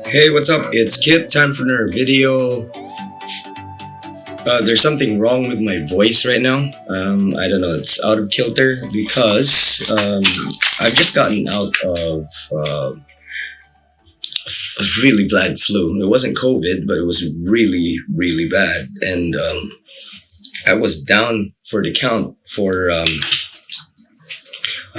Hey, what's up? It's Kit. Time for another video. There's something wrong with my voice right now. I don't know. It's out of kilter because I've just gotten out of a really bad flu. It wasn't COVID, but it was really, really bad. And I was down for the count for a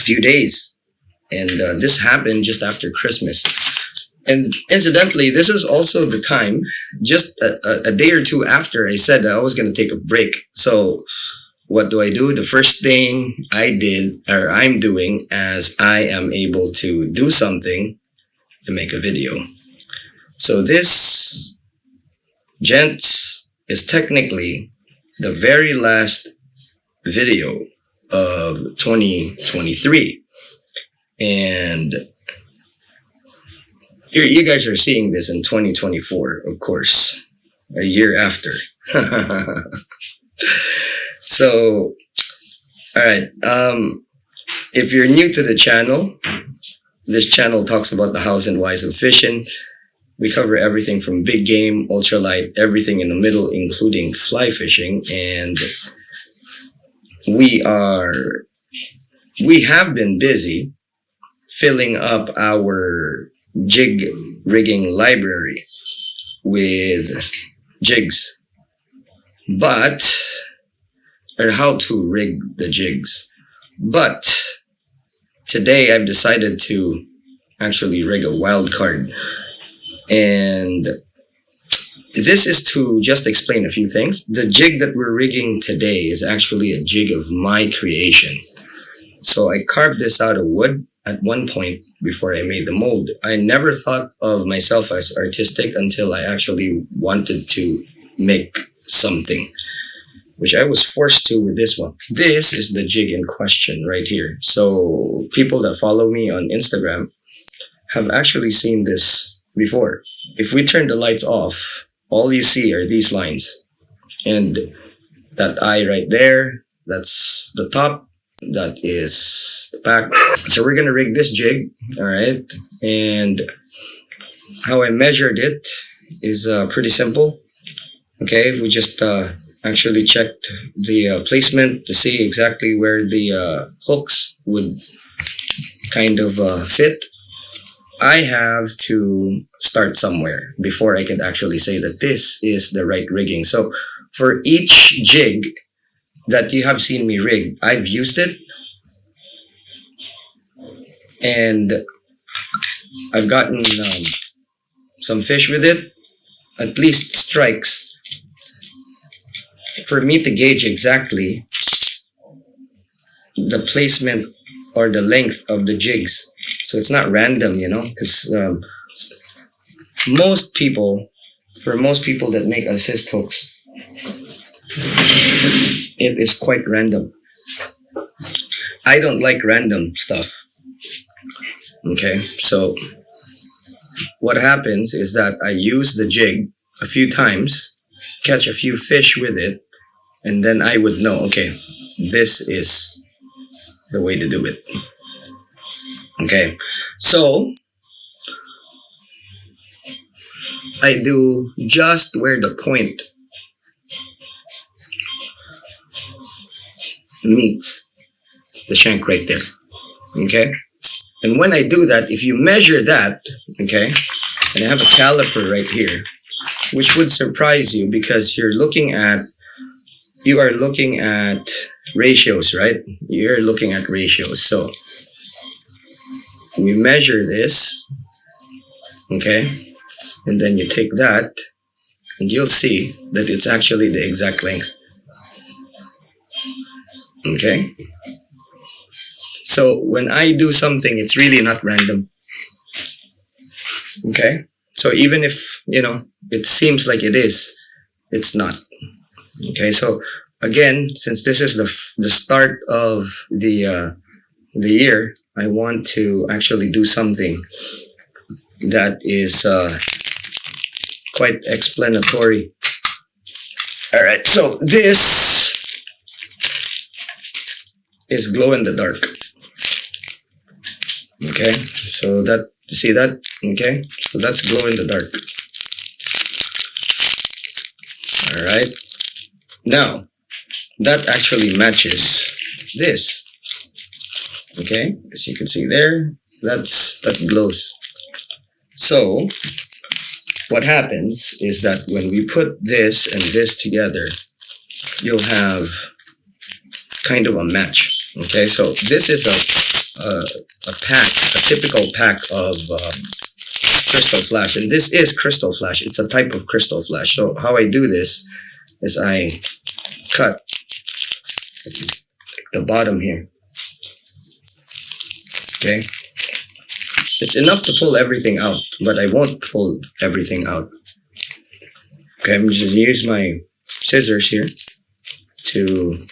few days. And this happened just after Christmas. And incidentally, this is also the time, just a day or two after I said I was going to take a break. So what do? The first thing I did, or I'm doing, as I am able to do something, to make a video. So this, gents, is technically the very last video of 2023. And you guys are seeing this in 2024, of course, a year after. So, all right. If you're new to the channel, this channel talks about the hows and whys of fishing. We cover everything from big game, ultralight, everything in the middle, including fly fishing. And we have been busy filling up our jig rigging library with jigs, or how to rig the jigs. But today I've decided to actually rig a wild card, and this is to just explain a few things. The jig that we're rigging today is actually a jig of my creation. So I carved this out of wood at one point before I made the mold. I never thought of myself as artistic until I actually wanted to make something, which I was forced to with this one. This is the jig in question right here. So people that follow me on Instagram have actually seen this before. If we turn the lights off, all you see are these lines. And that eye right there, that's the top. That is the back. So we're gonna rig this jig, all right? And how I measured it is pretty simple. Okay, we just actually checked the placement to see exactly where the hooks would kind of fit. I have to start somewhere before I can actually say that this is the right rigging. So for each jig that you have seen me rig, I've used it, and I've gotten some fish with it, at least strikes, for me to gauge exactly the placement or the length of the jigs. So it's not random, because most people that make assist hooks, it is quite random. I don't like random stuff. Okay, so what happens is that I use the jig a few times, catch a few fish with it, and then I would know, okay, this is the way to do it. Okay, so I do just where the point meets the shank right there. Okay, and when I do that, if you measure that, okay, and I have a caliper right here, which would surprise you because you are looking at ratios, right? You're looking at ratios. So we measure this, okay, and then you take that, and you'll see that it's actually the exact length. Okay, so when I do something, it's really not random. Okay, so even if it seems like it is, it's not. Okay, so again, since this is the start of the year, I want to actually do something that is quite explanatory. All right, so this is glow in the dark. Okay, so that, see that? Okay, so that's glow in the dark. All right, now that actually matches this. Okay, as you can see there, that glows. So what happens is that when we put this and this together, you'll have kind of a match. Okay, so this is a pack, a typical pack of crystal flash, and this is crystal flash. It's a type of crystal flash. So how I do this is I cut the bottom here. Okay, it's enough to pull everything out, but I won't pull everything out. Okay, I'm just gonna use my scissors here to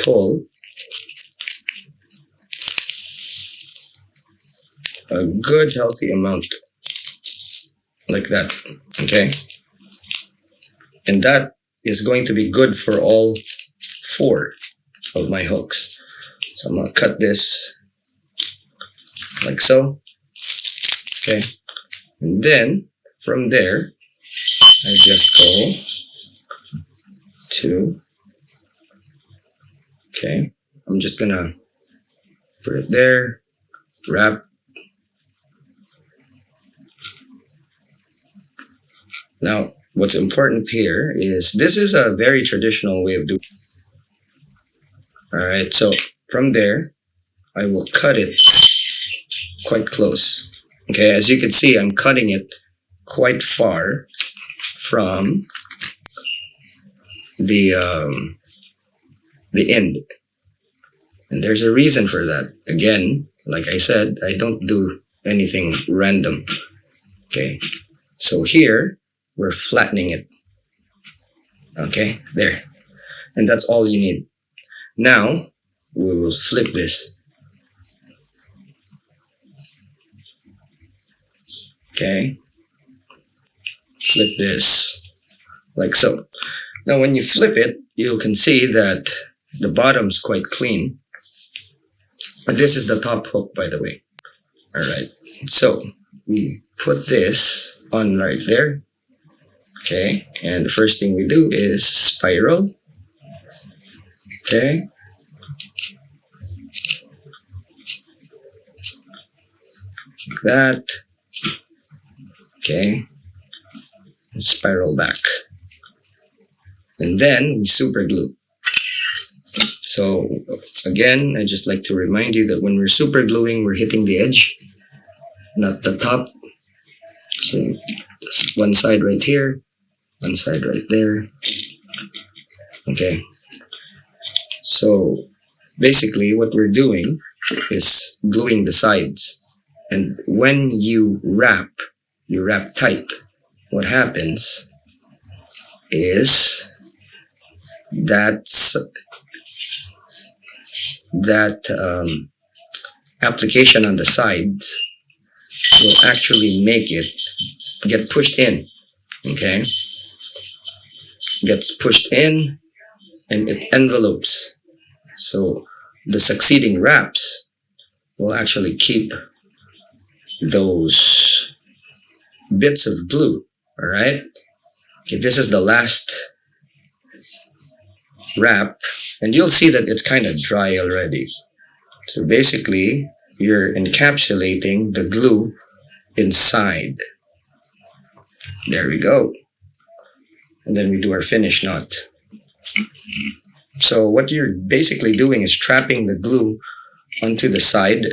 pull a good healthy amount like that. Okay, and that is going to be good for all 4 of my hooks. So I'm gonna cut this like so. Okay, and then from there I just go to, okay, I'm just gonna put it there, wrap. Now what's important here is this is a very traditional way of doing. All right, so from there I will cut it quite close. Okay, as you can see, I'm cutting it quite far from the end, and there's a reason for that. Again, like I said, I don't do anything random. Okay, so here we're flattening it. Okay, there, and that's all you need. Now we will flip this. Okay, flip this like so. Now when you flip it, you can see that the bottom's quite clean. And this is the top hook, by the way. All right, so we put this on right there. Okay, and the first thing we do is spiral. Okay, like that. Okay, and spiral back, and then we super glue. So again, I just like to remind you that when we're super gluing, we're hitting the edge, not the top. So one side right here, one side right there. Okay, so basically what we're doing is gluing the sides, and when you wrap tight. What happens is that application on the sides will actually make it get pushed in. Okay, gets pushed in and it envelopes. So the succeeding wraps will actually keep those bits of glue. All right, okay, this is the last wrap, and you'll see that it's kind of dry already. So basically you're encapsulating the glue inside. There we go, and then we do our finish knot. So what you're basically doing is trapping the glue onto the side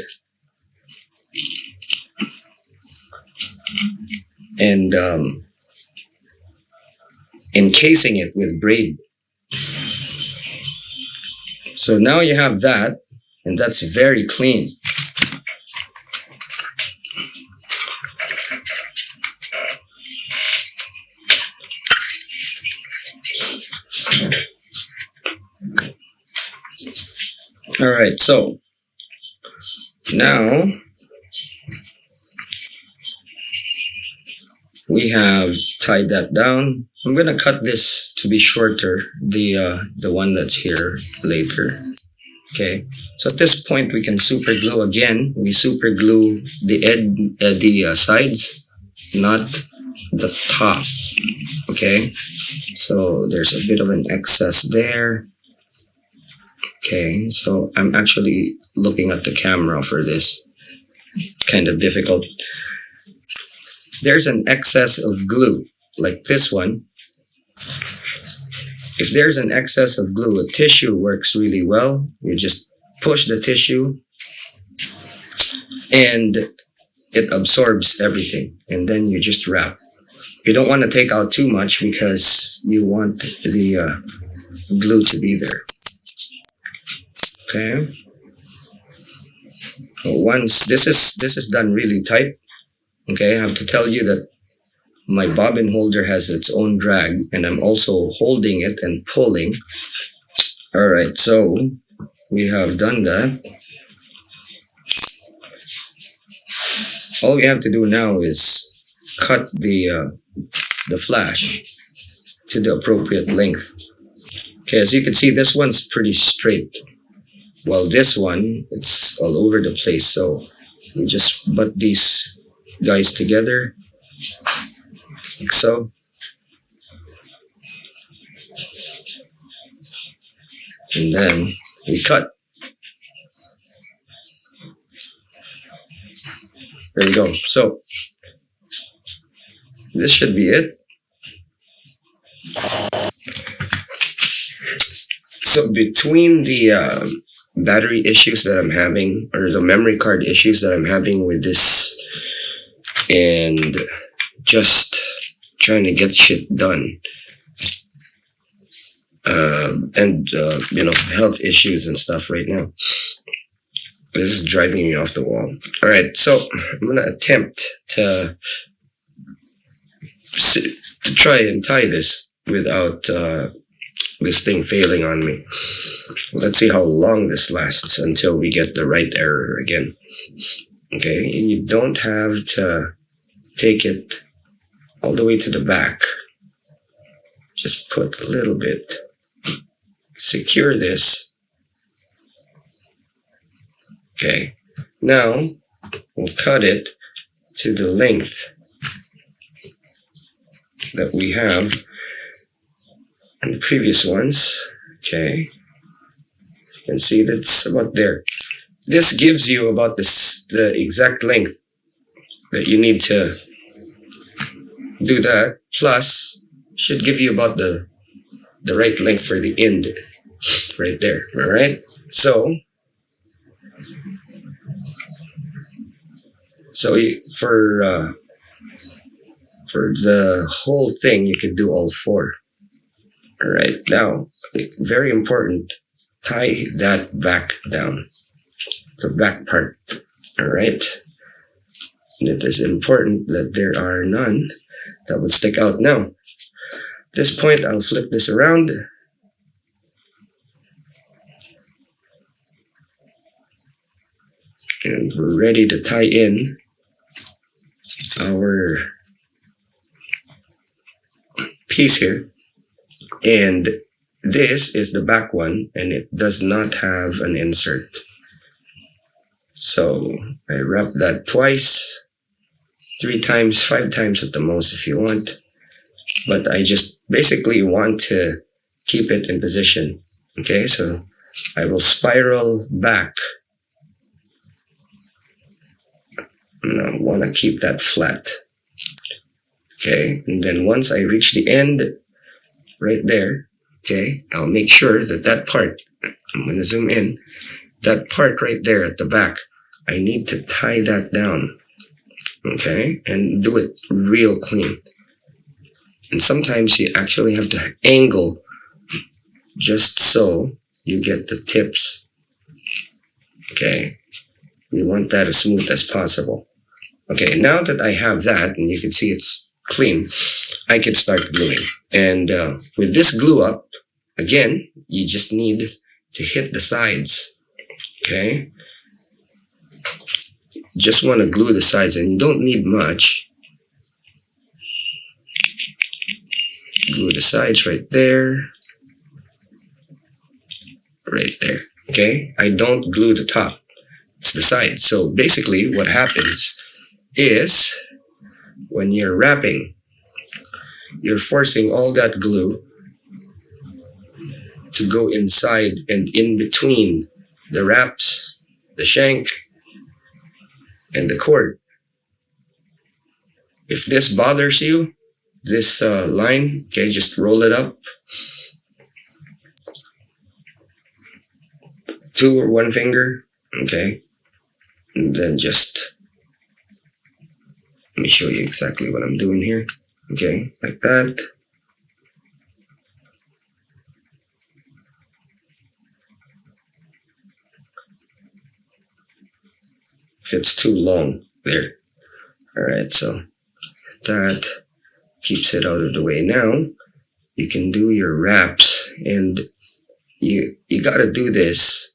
and encasing it with braid. So now you have that, and that's very clean. All right, so now we have tied that down. I'm gonna cut this to be shorter, the one that's here later. Okay, so at this point we can super glue again. We super glue the sides, not the top. Okay, so there's a bit of an excess there. Okay, so I'm actually looking at the camera for this. Kind of difficult. There's an excess of glue, like this one. If there's an excess of glue, a tissue works really well. You just push the tissue and it absorbs everything. And then you just wrap. You don't want to take out too much because you want the glue to be there. Okay. Once this is done really tight, okay, I have to tell you that my bobbin holder has its own drag, and I'm also holding it and pulling. All right, so we have done that. All we have to do now is cut the flash to the appropriate length. Okay, as you can see, this one's pretty straight, while this one, it's all over the place. So we just butt these guys together, like so. And then we cut. There we go. So this should be it. So between the battery issues that I'm having, or the memory card issues that I'm having with this, and just trying to get shit done, and health issues and stuff right now, this is driving me off the wall. All right, so I'm gonna attempt to try and tie this without this thing failing on me. Let's see how long this lasts until we get the right error again. Okay, you don't have to take it all the way to the back. Just put a little bit. Secure this. Okay, now we'll cut it to the length that we have in the previous ones. Okay, you can see that's about there. This gives you about the exact length that you need to do that, plus should give you about the right length for the end right there. All right, so for the whole thing you could do all four. All right, now very important, tie that back down, the back part. All right, and it is important that there are none that would stick out. Now at this point I'll flip this around, and we're ready to tie in our piece here. And this is the back one, and it does not have an insert. So I wrap that twice, 3 times, 5 times at the most if you want. But I just basically want to keep it in position. Okay, so I will spiral back. And I want to keep that flat. Okay, and then once I reach the end, right there, okay, I'll make sure that that part, I'm going to zoom in, that part right there at the back, I need to tie that down, okay, and do it real clean. And sometimes you actually have to angle just so you get the tips, okay. You want that as smooth as possible. Okay, now that I have that, and you can see it's clean, I can start gluing. And with this glue up, again, you just need to hit the sides, okay? Just want to glue the sides, and you don't need much. Glue the sides right there. Right there. Okay, I don't glue the top, it's the side. So basically what happens is when you're wrapping, you're forcing all that glue to go inside and in between the wraps, the shank, and the cord. If this bothers you, this line, okay, just roll it up, 2 or 1 finger, okay, and then just, let me show you exactly what I'm doing here, okay, like that. If it's too long, there. Alright, so that keeps it out of the way. Now you can do your wraps, and you gotta do this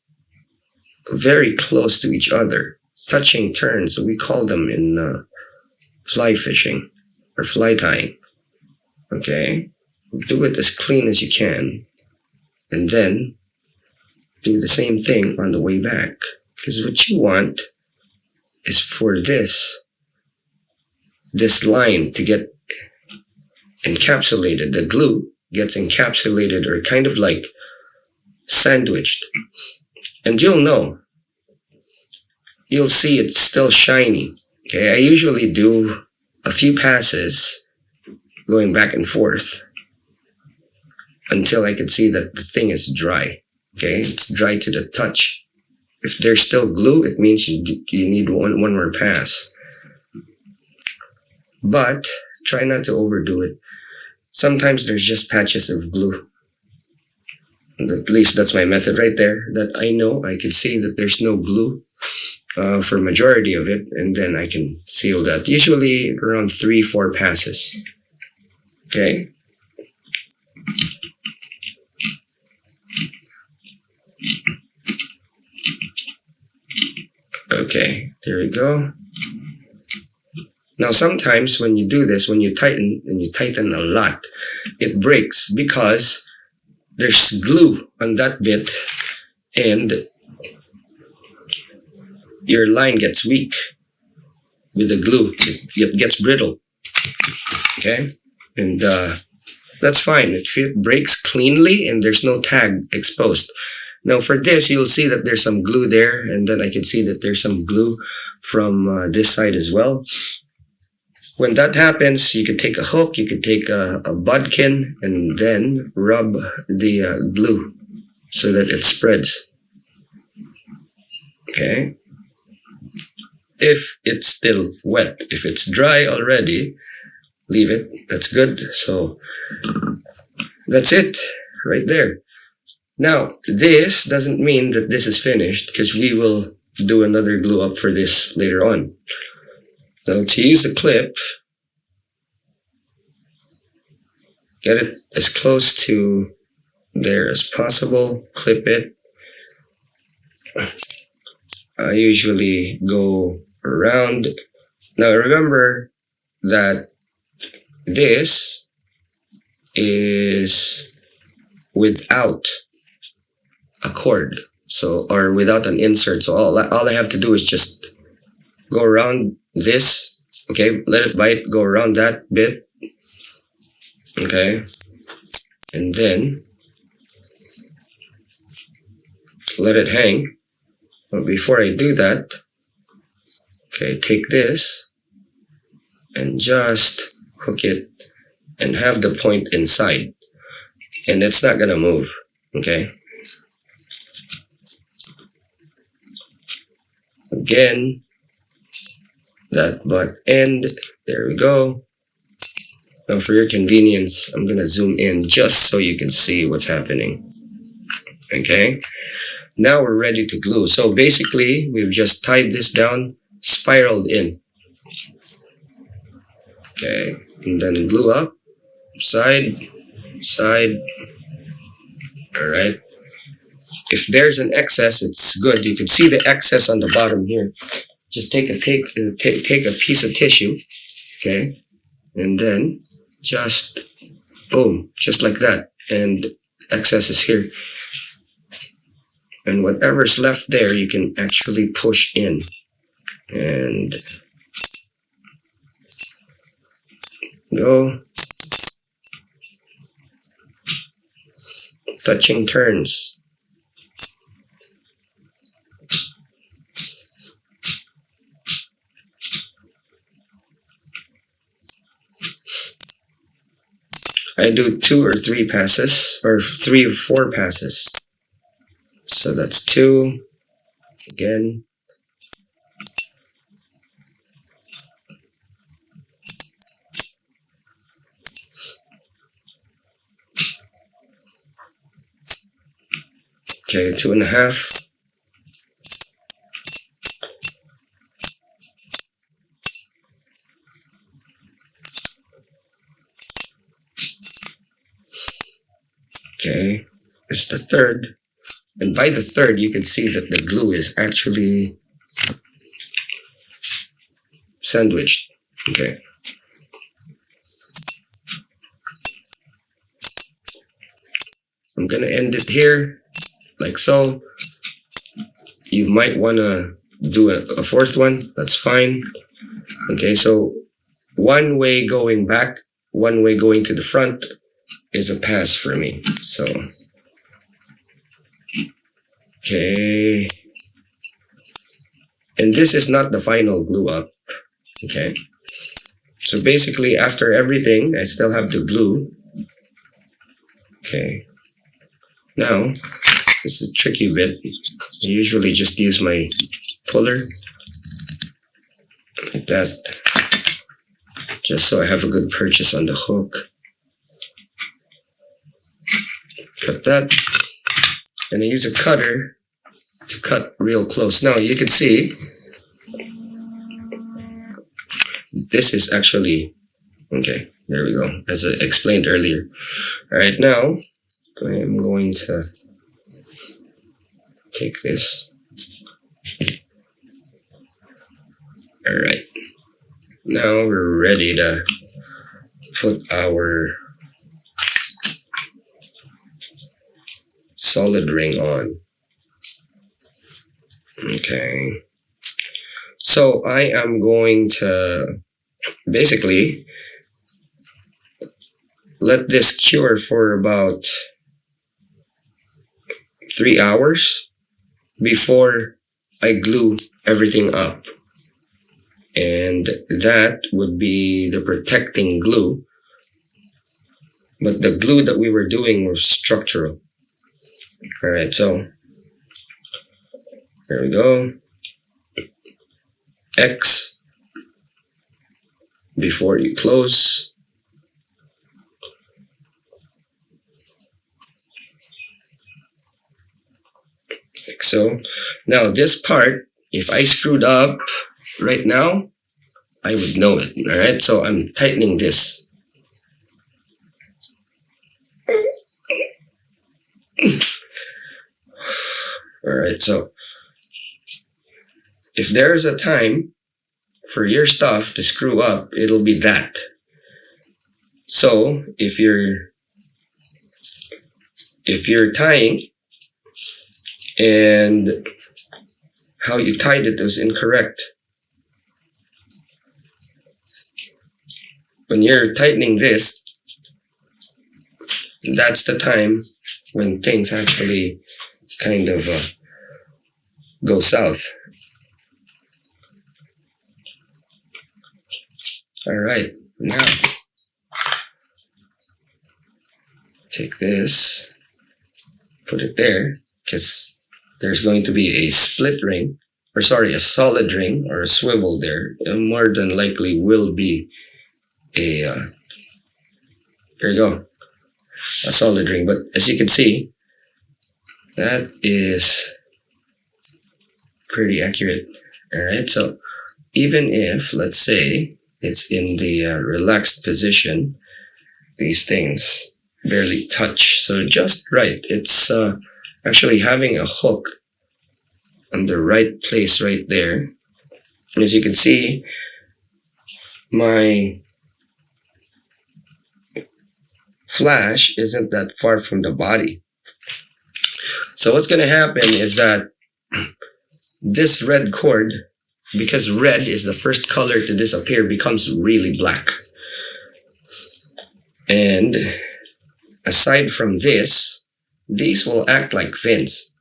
very close to each other, touching turns. We call them in fly fishing or fly tying. Okay, do it as clean as you can, and then do the same thing on the way back, because what you want is for this line to get encapsulated. The glue gets encapsulated or kind of like sandwiched, and you'll see it's still shiny. Okay, I usually do a few passes going back and forth until I can see that the thing is dry. Okay, it's dry to the touch. If there's still glue, it means you need one more pass. But try not to overdo it. Sometimes there's just patches of glue. At least that's my method right there. That I know I can see that there's no glue for majority of it, and then I can seal that. Usually around 3-4 passes. Okay. Okay, there we go. Now sometimes when you do this, when you tighten, and you tighten a lot, it breaks because there's glue on that bit and your line gets weak with the glue. It gets brittle. Okay, and that's fine. If it breaks cleanly and there's no tag exposed. Now for this, you'll see that there's some glue there, and then I can see that there's some glue from this side as well. When that happens, you could take a hook, you could take a bodkin, and then rub the glue so that it spreads. Okay. If it's still wet, if it's dry already, leave it. That's good. So that's it right there. Now, this doesn't mean that this is finished, because we will do another glue up for this later on. So to use the clip, get it as close to there as possible, clip it. I usually go around. Now remember that this is without a cord, so, or without an insert. So all I have to do is just go around this. Okay, let it bite, go around that bit. Okay, and then let it hang. But before I do that, okay, take this and just hook it and have the point inside, and it's not gonna move. Okay, again, that butt end, there we go. Now for your convenience, I'm gonna zoom in just so you can see what's happening. Okay, now we're ready to glue. So basically, we've just tied this down, spiraled in. Okay, and then glue up, side, side. All right. If there's an excess, it's good. You can see the excess on the bottom here. Just take a piece of tissue, okay, and then just boom, just like that, and excess is here. And whatever's left there, you can actually push in. And go. Touching turns. I do 2 or 3 passes, or 3 or 4 passes. So that's 2. Again. Okay, 2.5. Okay, it's the third. And by the third, you can see that the glue is actually sandwiched. Okay. I'm gonna end it here, like so. You might wanna do a fourth one, that's fine. Okay, so one way going back, one way going to the front is a pass for me. So, okay. And this is not the final glue up. Okay. So basically, after everything, I still have to glue. Okay. Now, this is a tricky bit. I usually just use my puller like that, just so I have a good purchase on the hook. Cut that, and I use a cutter to cut real close. Now you can see this is actually okay. There we go, as I explained earlier. All right, now I'm going to take this. All right, now we're ready to put our solid ring on. Okay, so I am going to basically let this cure for about 3 hours before I glue everything up. And that would be the protecting glue. But the glue that we were doing was structural. All right, so there we go. X before you close. Like so. Now this part, if I screwed up right now, I would know it. All right, so I'm tightening this. All right, so if there's a time for your stuff to screw up, it'll be that. So if you're tying and how you tied it was incorrect, when you're tightening this, that's the time when things actually kind of go south. All right, now take this, put it there, because there's going to be a split ring, or sorry, a solid ring or a swivel there. More than likely will be a, there you go, a solid ring. But as you can see, that is pretty accurate. All right, so even if, let's say, it's in the relaxed position, these things barely touch. So just right. It's actually having a hook on the right place right there. And as you can see, my flash isn't that far from the body. So what's going to happen is that this red cord, because red is the first color to disappear, becomes really black. And aside from this, these will act like fins,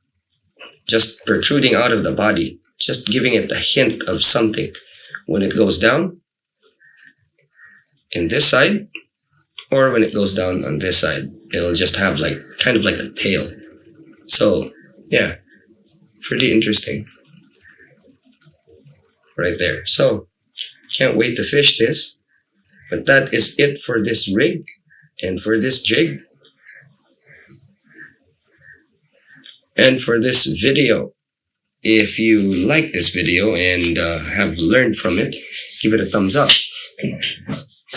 just protruding out of the body, just giving it a hint of something. When it goes down in this side, or when it goes down on this side, it'll just have like kind of like a tail. So yeah, pretty interesting right there. So can't wait to fish this. But that is it for this rig and for this jig and for this video. If you like this video and have learned from it, give it a thumbs up.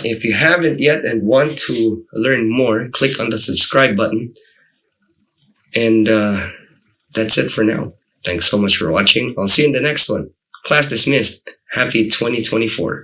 If you haven't yet and want to learn more, click on the subscribe button. And that's it for now. Thanks so much for watching. I'll see you in the next one. Class dismissed. Happy 2024.